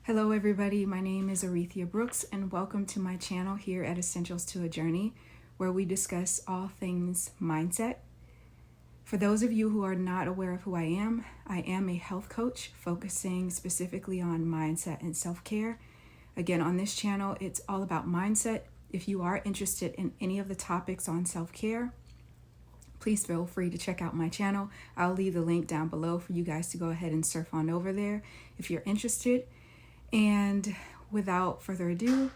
Hello everybody, my name is Arethia Brooks and welcome to my channel here at Essentials to a Journey, where we discuss all things mindset. For those of you who are not aware of who I am a health coach focusing specifically on mindset and self-care. Again, on this channel, it's all about mindset. If you are interested in any of the topics on self-care, please feel free to check out my channel. I'll leave the link down below for you guys to go ahead and surf on over there if you're interested. And without further ado,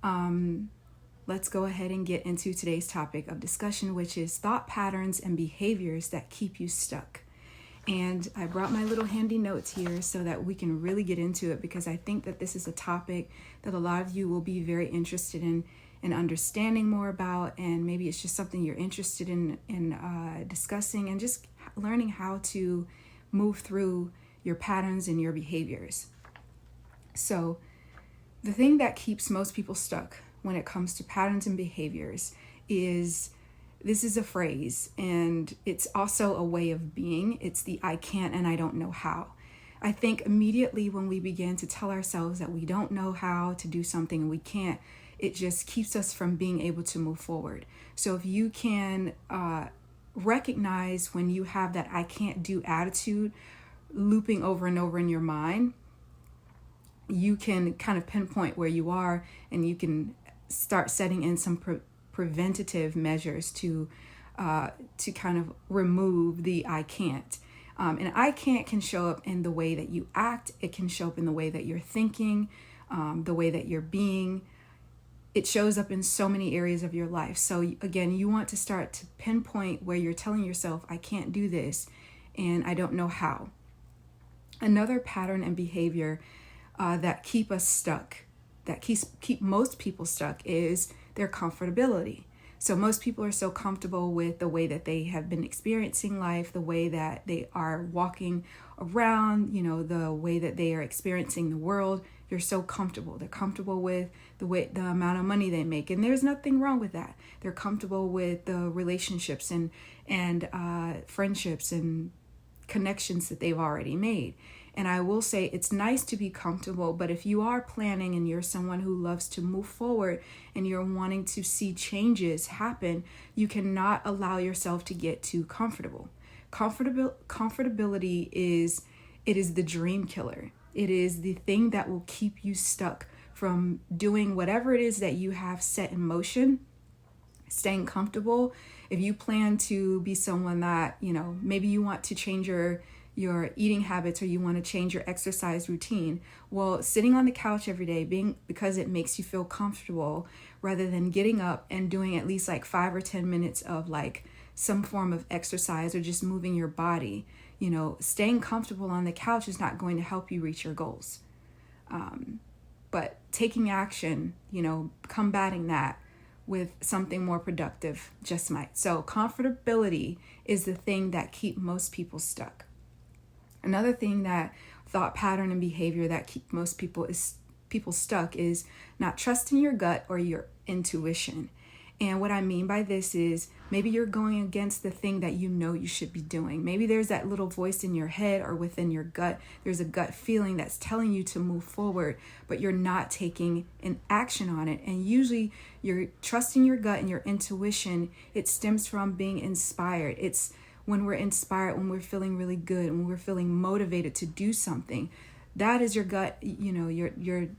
let's go ahead and get into today's topic of discussion, which is thought patterns and behaviors that keep you stuck. And I brought my little handy notes here so that we can really get into it, because I think that this is a topic that a lot of you will be very interested in understanding more about, and maybe it's just something you're interested in discussing and just learning how to move through your patterns and your behaviors. So the thing that keeps most people stuck when it comes to patterns and behaviors is, this is a phrase, and it's also a way of being. It's the I can't and I don't know how. I think immediately when we begin to tell ourselves that we don't know how to do something and we can't, it just keeps us from being able to move forward. So if you can recognize when you have that I can't do attitude looping over and over in your mind, you can kind of pinpoint where you are, and you can start setting in some preventative measures to kind of remove the I can't. And I can't can show up in the way that you act. It can show up in the way that you're thinking, the way that you're being. It shows up in so many areas of your life. So again, you want to start to pinpoint where you're telling yourself, I can't do this and I don't know how. Another pattern and behavior that keep us stuck, that keep most people stuck, is their comfortability. So most people are so comfortable with the way that they have been experiencing life, the way that they are walking around, the way that they are experiencing the world. They're so comfortable. They're comfortable with the amount of money they make, and there's nothing wrong with that. They're comfortable with the relationships and friendships and connections that they've already made. And I will say it's nice to be comfortable, but if you are planning and you're someone who loves to move forward and you're wanting to see changes happen, you cannot allow yourself to get too comfortable. Comfortability is the dream killer. It is the thing that will keep you stuck from doing whatever it is that you have set in motion. Staying comfortable. If you plan to be someone that, maybe you want to change your eating habits, or you want to change your exercise routine, well, sitting on the couch every day, because it makes you feel comfortable, rather than getting up and doing at least like 5 or 10 minutes of like some form of exercise or just moving your body, staying comfortable on the couch is not going to help you reach your goals. But taking action, combating that with something more productive just might. So comfortability is the thing that keep most people stuck. Another thing that thought pattern and behavior that keep most people stuck is not trusting your gut or your intuition. And what I mean by this is, maybe you're going against the thing that you should be doing. Maybe there's that little voice in your head or within your gut. There's a gut feeling that's telling you to move forward, but you're not taking an action on it. And usually you're trusting your gut and your intuition. It stems from being inspired. It's when we're inspired, when we're feeling really good, when we're feeling motivated to do something. That is your gut,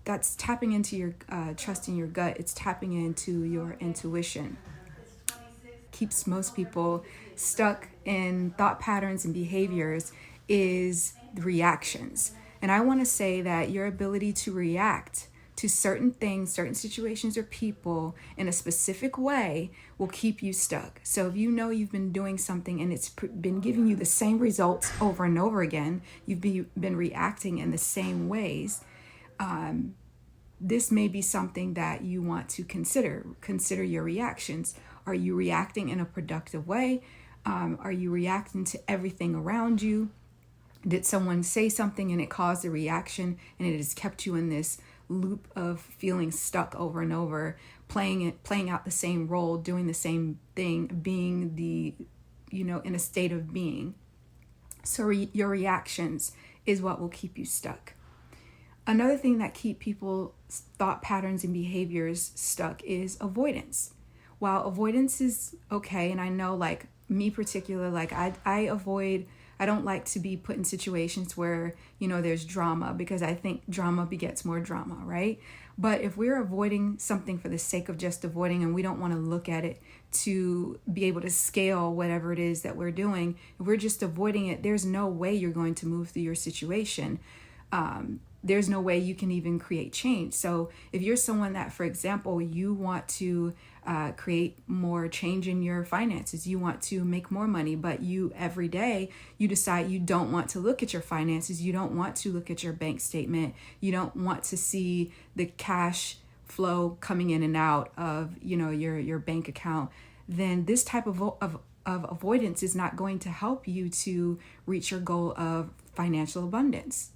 that's tapping into your trusting your gut. It's tapping into your intuition. Keeps most people stuck in thought patterns and behaviors is reactions. And I want to say that your ability to react to certain things, certain situations or people in a specific way will keep you stuck. So if you've been doing something and it's been giving you the same results over and over again, you've been reacting in the same ways, this may be something that you want to consider. Consider your reactions. Are you reacting in a productive way? Are you reacting to everything around you? Did someone say something and it caused a reaction, and it has kept you in this loop of feeling stuck over and over, playing out the same role, doing the same thing, being in a state of being? So your reactions is what will keep you stuck. Another thing that keep people's thought patterns and behaviors stuck is avoidance. While avoidance is okay, and I know like me particular, like I avoid, I don't like to be put in situations where, there's drama, because I think drama begets more drama, right? But if we're avoiding something for the sake of just avoiding, and we don't want to look at it to be able to scale whatever it is that we're doing, if we're just avoiding it, there's no way you're going to move through your situation. There's no way you can even create change. So if you're someone that, for example, you want to create more change in your finances, you want to make more money, but you every day you decide you don't want to look at your finances, you don't want to look at your bank statement, you don't want to see the cash flow coming in and out of your bank account, then this type of avoidance is not going to help you to reach your goal of financial abundance,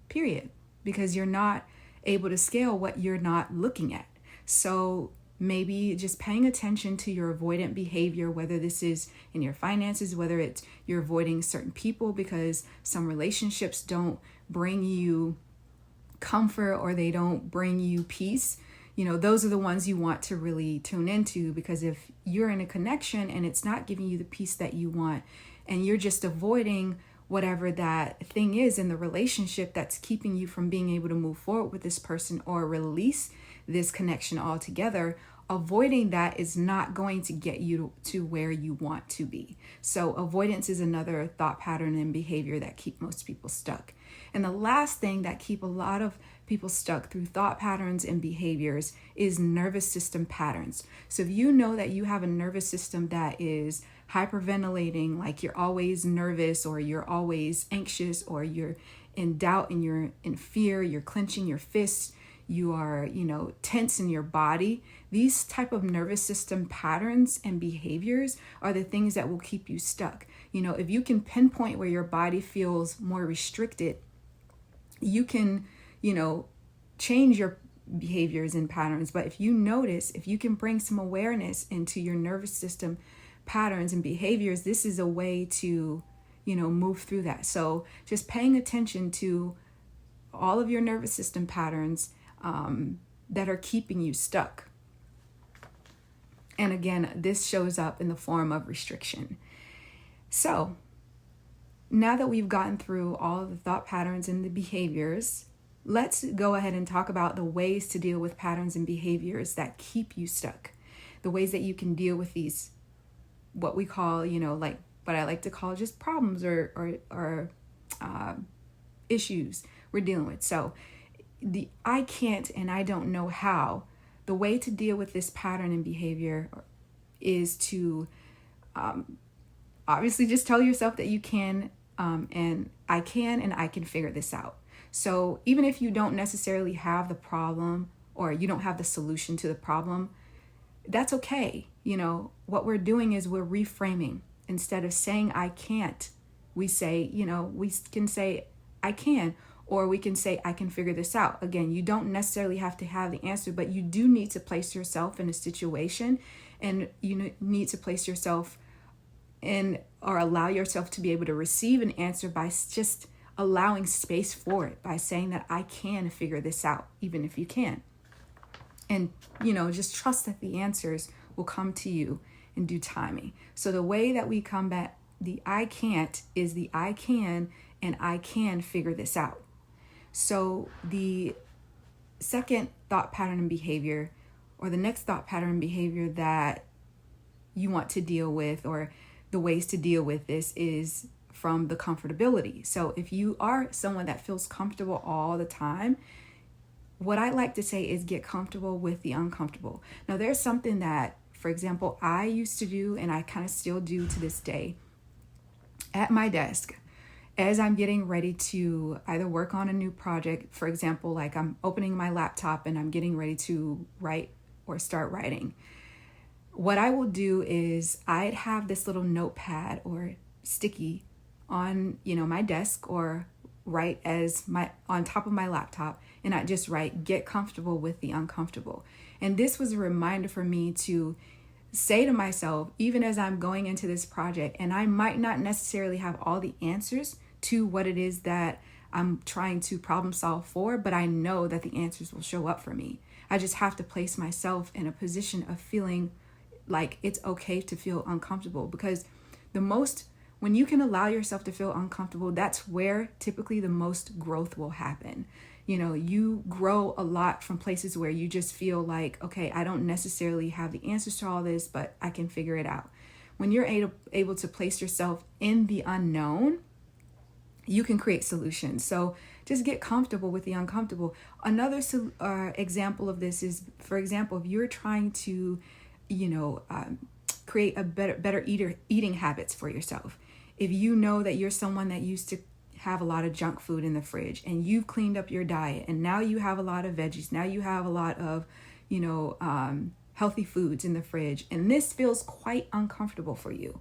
period, because you're not able to scale what you're not looking at. So maybe just paying attention to your avoidant behavior, whether this is in your finances, whether it's you're avoiding certain people because some relationships don't bring you comfort or they don't bring you peace. Those are the ones you want to really tune into, because if you're in a connection and it's not giving you the peace that you want, and you're just avoiding whatever that thing is in the relationship that's keeping you from being able to move forward with this person or release this connection altogether, avoiding that is not going to get you to where you want to be. So avoidance is another thought pattern and behavior that keep most people stuck. And the last thing that keep a lot of people stuck through thought patterns and behaviors is nervous system patterns. So if you know that you have a nervous system that is hyperventilating, like you're always nervous or you're always anxious or you're in doubt and you're in fear, you're clenching your fists, you are, tense in your body, these type of nervous system patterns and behaviors are the things that will keep you stuck. If you can pinpoint where your body feels more restricted, you can, change your behaviors and patterns. But if you can bring some awareness into your nervous system patterns and behaviors, this is a way to, move through that. So just paying attention to all of your nervous system patterns that are keeping you stuck. And again, this shows up in the form of restriction. So now that we've gotten through all of the thought patterns and the behaviors, let's go ahead and talk about the ways to deal with patterns and behaviors that keep you stuck. The ways that you can deal with these, what we call, like what I like to call just problems or issues we're dealing with. So the I can't and I don't know how, the way to deal with this pattern and behavior is to obviously just tell yourself that you can and I can figure this out. So even if you don't necessarily have the problem or you don't have the solution to the problem, that's okay. What we're doing is we're reframing. Instead of saying I can't, we say, we can say I can, or we can say I can figure this out. Again, you don't necessarily have to have the answer, but you do need to place yourself in a situation, and you need to place yourself in or allow yourself to be able to receive an answer by just allowing space for it, by saying that I can figure this out, even if you can. And, just trust that the answers will come to you in due timing. So the way that we combat the I can't is the I can, and I can figure this out. So the second thought pattern and behavior, or the next thought pattern and behavior that you want to deal with, or the ways to deal with this, is from the comfortability. So if you are someone that feels comfortable all the time, what I like to say is get comfortable with the uncomfortable. Now, there's something that, for example, I used to do, and I kind of still do to this day, at my desk, as I'm getting ready to either work on a new project. For example, like I'm opening my laptop and I'm getting ready to write or start writing. What I will do is I'd have this little notepad or sticky on, my desk, or right as on top of my laptop, and I just write, get comfortable with the uncomfortable. And this was a reminder for me to say to myself, even as I'm going into this project, and I might not necessarily have all the answers to what it is that I'm trying to problem solve for, but I know that the answers will show up for me. I just have to place myself in a position of feeling like it's okay to feel uncomfortable, because when you can allow yourself to feel uncomfortable, that's where typically the most growth will happen. You grow a lot from places where you just feel like, okay, I don't necessarily have the answers to all this, but I can figure it out. When you're able to place yourself in the unknown, you can create solutions. So just get comfortable with the uncomfortable. Another example of this is, for example, if you're trying to, create a better eating habits for yourself. If you know that you're someone that used to have a lot of junk food in the fridge, and you've cleaned up your diet, and now you have a lot of veggies, now you have a lot of, healthy foods in the fridge, and this feels quite uncomfortable for you.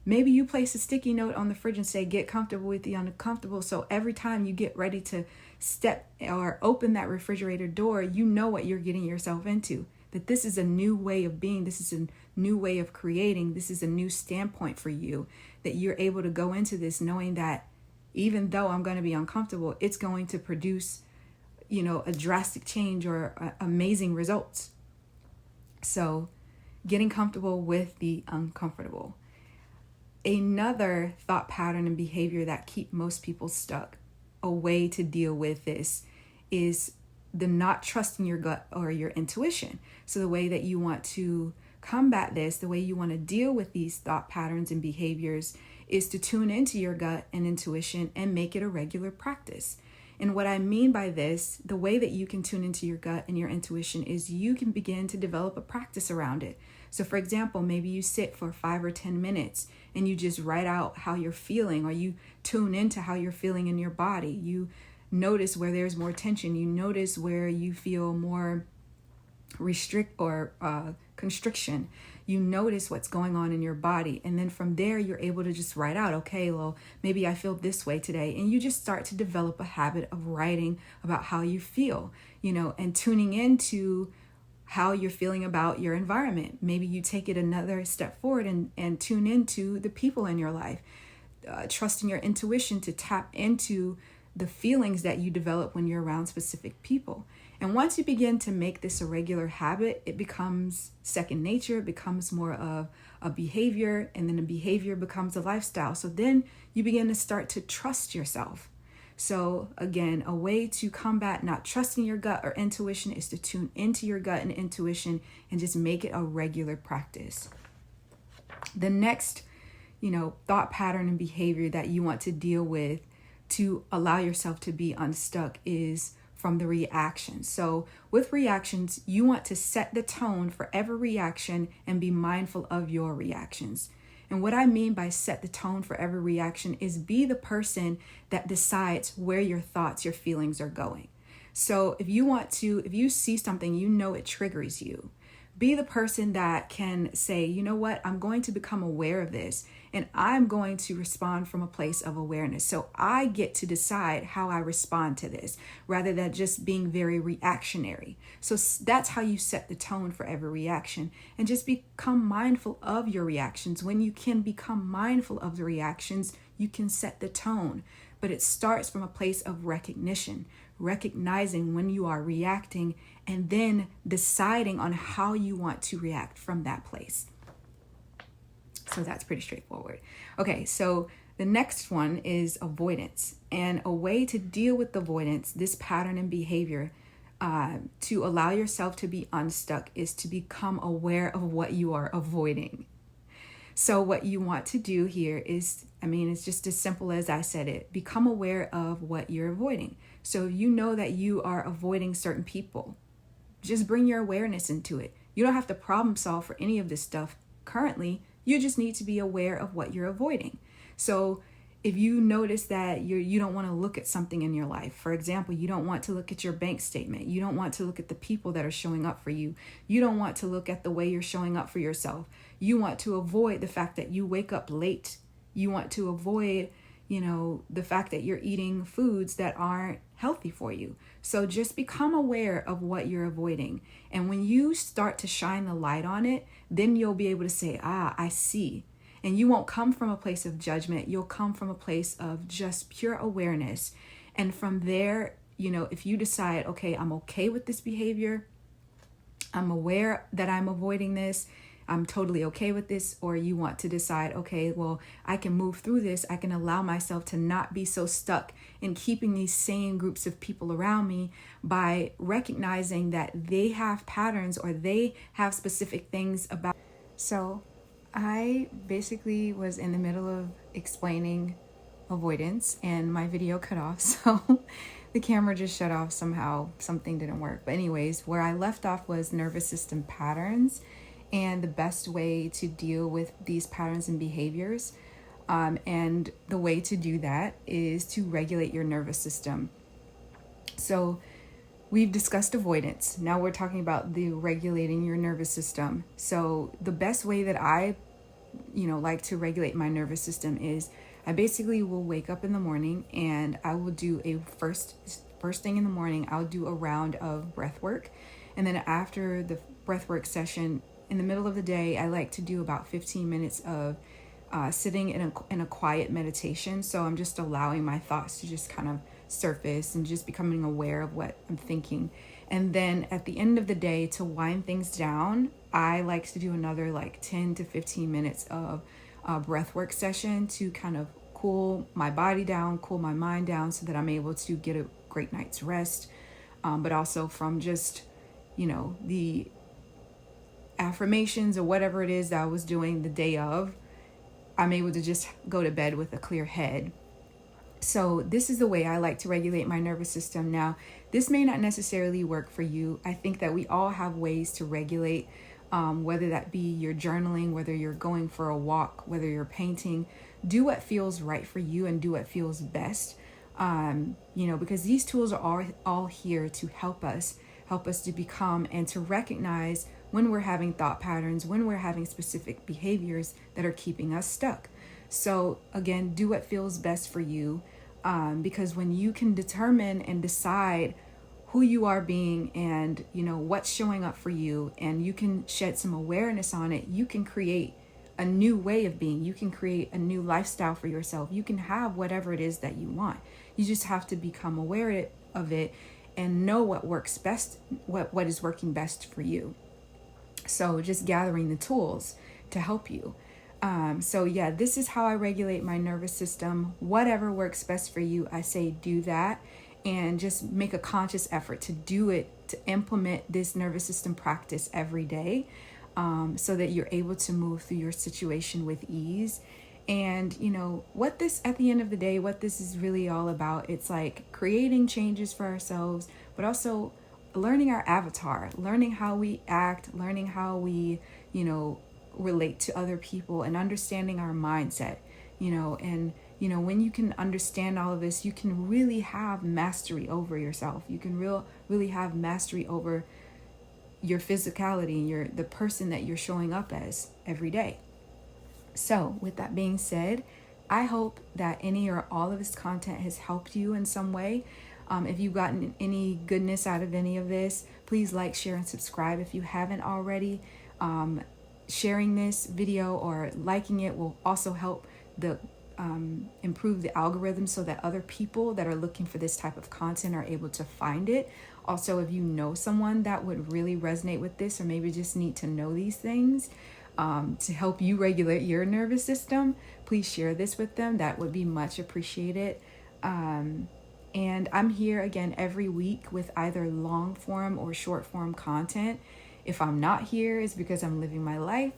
Maybe you place a sticky note on the fridge and say, get comfortable with the uncomfortable. So every time you get ready to step or open that refrigerator door, you know what you're getting yourself into. That this is a new way of being. This is a new way of creating. This is a new standpoint for you, that you're able to go into this knowing that even though I'm going to be uncomfortable, it's going to produce, a drastic change or amazing results. So getting comfortable with the uncomfortable. Another thought pattern and behavior that keep most people stuck, a way to deal with this, is the not trusting your gut or your intuition. So the way that you want to combat this, the way you want to deal with these thought patterns and behaviors, is to tune into your gut and intuition and make it a regular practice. And what I mean by this, the way that you can tune into your gut and your intuition is you can begin to develop a practice around it. So for example, maybe you sit for 5 or 10 minutes and you just write out how you're feeling, or you tune into how you're feeling in your body. You notice where there's more tension. You notice where you feel more constriction. You notice what's going on in your body. And then from there, you're able to just write out, okay, well, maybe I feel this way today. And you just start to develop a habit of writing about how you feel, and tuning into how you're feeling about your environment. Maybe you take it another step forward and tune into the people in your life, trusting your intuition to tap into the feelings that you develop when you're around specific people. And once you begin to make this a regular habit, it becomes second nature, it becomes more of a behavior, and then the behavior becomes a lifestyle. So then you begin to start to trust yourself. So again, a way to combat not trusting your gut or intuition is to tune into your gut and intuition and just make it a regular practice. The next, thought pattern and behavior that you want to deal with to allow yourself to be unstuck is from the reaction. So with reactions, you want to set the tone for every reaction and be mindful of your reactions. And what I mean by set the tone for every reaction is be the person that decides where your thoughts, your feelings are going. So if you see something, it triggers you, be the person that can say, you know what, I'm going to become aware of this and I'm going to respond from a place of awareness. So I get to decide how I respond to this rather than just being very reactionary. So that's how you set the tone for every reaction, and just become mindful of your reactions. When you can become mindful of the reactions, you can set the tone. But it starts from a place of recognition, recognizing when you are reacting and then deciding on how you want to react from that place. So that's pretty straightforward. Okay, so the next one is avoidance. And a way to deal with avoidance, this pattern and behavior, to allow yourself to be unstuck, is to become aware of what you are avoiding. So what you want to do here is, it's just as simple as I said it. Become aware of what you're avoiding. So you know that you are avoiding certain people. Just bring your awareness into it. You don't have to problem solve for any of this stuff currently. You just need to be aware of what you're avoiding. So if you notice that you don't want to look at something in your life, for example, you don't want to look at your bank statement. You don't want to look at the people that are showing up for you. You don't want to look at the way you're showing up for yourself. You want to avoid the fact that you wake up late. You want to avoid, the fact that you're eating foods that aren't healthy for you. So just become aware of what you're avoiding. And when you start to shine the light on it, then you'll be able to say, I see. And you won't come from a place of judgment. You'll come from a place of just pure awareness. And from there, if you decide, okay, I'm okay with this behavior, I'm aware that I'm avoiding this, I'm totally okay with this, or you want to decide, okay, well, I can move through this. I can allow myself to not be so stuck in keeping these same groups of people around me by recognizing that they have patterns or they have specific things about. So I basically was in the middle of explaining avoidance and my video cut off. So the camera just shut off somehow. Something didn't work. But anyways, where I left off was nervous system patterns and the best way to deal with these patterns and behaviors. And the way to do that is to regulate your nervous system. So we've discussed avoidance. Now we're talking about the regulating your nervous system. So the best way that I, like to regulate my nervous system is I basically will wake up in the morning and I will do a first thing in the morning, I'll do a round of breath work. And then after the breath work session, in the middle of the day, I like to do about 15 minutes of sitting in a quiet meditation. So I'm just allowing my thoughts to just kind of surface and just becoming aware of what I'm thinking. And then at the end of the day, to wind things down, I like to do another 10 to 15 minutes of breath work session to kind of cool my body down, cool my mind down, so that I'm able to get a great night's rest. But also from just, the affirmations or whatever it is that I was doing the day of, I'm able to just go to bed with a clear head. So this is the way I like to regulate my nervous system. Now, this may not necessarily work for you. I think that we all have ways to regulate, whether that be your journaling, whether you're going for a walk, whether you're painting. Do what feels right for you and do what feels best. Because these tools are all here to help us to become and to recognize when we're having thought patterns, when we're having specific behaviors that are keeping us stuck. So again, do what feels best for you, because when you can determine and decide who you are being and what's showing up for you, and you can shed some awareness on it, you can create a new way of being. You can create a new lifestyle for yourself. You can have whatever it is that you want. You just have to become aware of it and know what works best, what is working best for you. So just gathering the tools to help you. This is how I regulate my nervous system. Whatever works best for you, I say do that, and just make a conscious effort to do it, to implement this nervous system practice every day, so that you're able to move through your situation with ease. And what this, at the end of the day, what this is really all about, it's like creating changes for ourselves, but also learning our avatar, learning how we act, learning how we, relate to other people, and understanding our mindset, when you can understand all of this, you can really have mastery over yourself. You can really have mastery over your physicality and the person that you're showing up as every day. So with that being said, I hope that any or all of this content has helped you in some way. If you've gotten any goodness out of any of this, please like, share, and subscribe if you haven't already. Sharing this video or liking it will also help improve the algorithm, so that other people that are looking for this type of content are able to find it. Also, if you know someone that would really resonate with this, or maybe just need to know these things to help you regulate your nervous system, please share this with them. That would be much appreciated. And I'm here again every week with either long form or short form content. If I'm not here, it's because I'm living my life.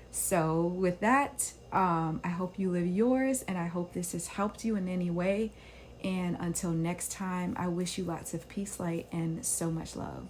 So with that, I hope you live yours, and I hope this has helped you in any way. And until next time, I wish you lots of peace, light, and so much love.